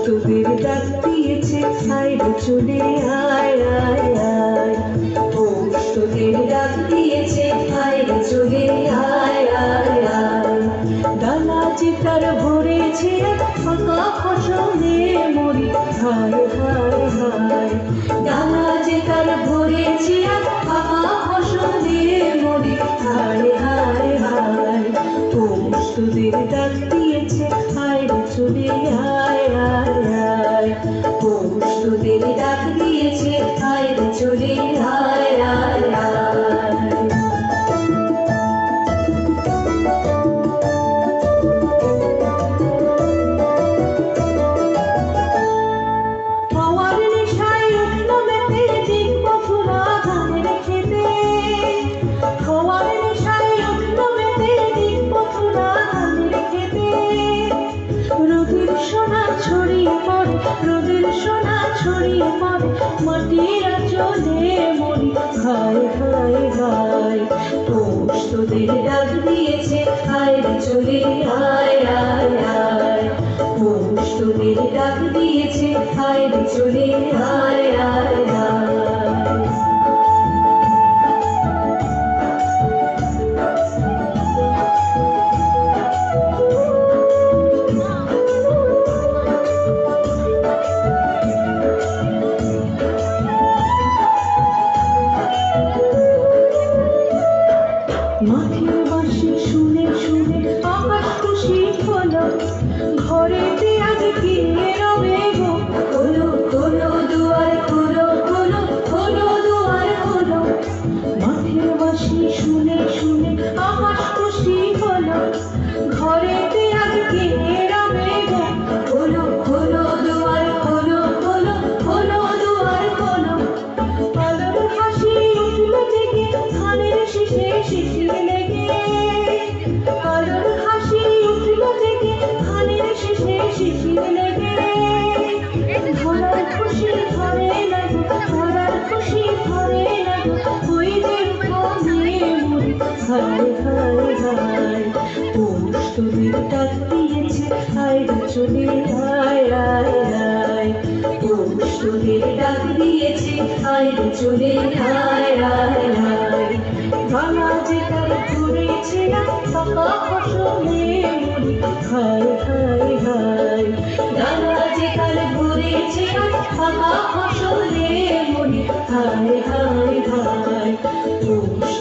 তোদের ডাক দিয়েছে আইরে চলে আয় আয় আয়। তোদের ডাক দিয়েছে আইরে চলে আয় আয় আয়। ডালা যে তার ভরেছে ফাঁকা ফসলে মরি হায় হায় হায়। ডালা যে তার ভরেছে ফাঁকা ফসলে মরি হায় হায় হায়। তোদের ডাক দিয়েছে আইরে চলে আয় আয় আয়। তোদের ডাক দিয়েছে আইরে চলে আয় আয় আয়। হাওয়ার নেশায় উঠল মেতে দেখবো চূড়া ধানের খেতে। হাওয়ার নেশায় উঠল মেতে দেখবো চূড়া ধানের খেতে। রোদের সোনা ছড়িয়ে পড়ে, রোদের সোনা ছড়িয়ে পড়ে মাটির আঁচলে মরি হায় হায় হায়। তোদের ডাক দিয়েছে আইরে চলে আয় আয় আয়। তোদের ডাক দিয়েছে আইরে চলে আয় আয় আয়। মাঠের বাঁশি শুনে শুনে আকাশ খুশি হলো। ঘরেতে আজ কিনে রবে গো খোলো খোলো দুয়ার খোলো খোলো খোলো দুয়ার খোলো। মাঠের বাঁশি শুনে শুনে আকাশ খুশি হলো। ঘরেতে আজ কিনে রবে গো খোলো খোলো দুয়ার খোলো খোলো খোলো দুয়ার খোলো। আলোর হাসি উঠল জেগে ধানের শীষে শিশির লেগে। আলোর হাসি উঠল জেগে ধানের শীষে শিশির লেগে। ধরার খুশি ধরে লাগো, ধরার খুশি ধরে লাগো ওই যে কমে মরি হায় হায় হায়। তোদের ডাক দিয়েছে আইরে চলে আয় আয় আয়। তোদের ডাক দিয়েছে আইরে চলে আয় আয় আয়। ডালা যে তার ধরেছে ফাঁকা ফসলে মরি হায় হায় হায়। ডালা যে তার ধরেছে ফাঁকা ফসলে মরি হায় হায় হায়।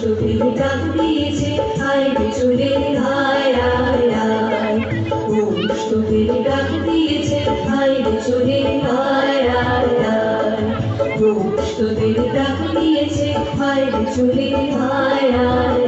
তোদের ডাক দিয়েছে আইরে চলে আয় আয় আয়। তোদের ডাক দিয়েছে আইরে চলে আয় আয় আয়। তোদের ডাক দিয়েছে আইরে চলে আয় আয়।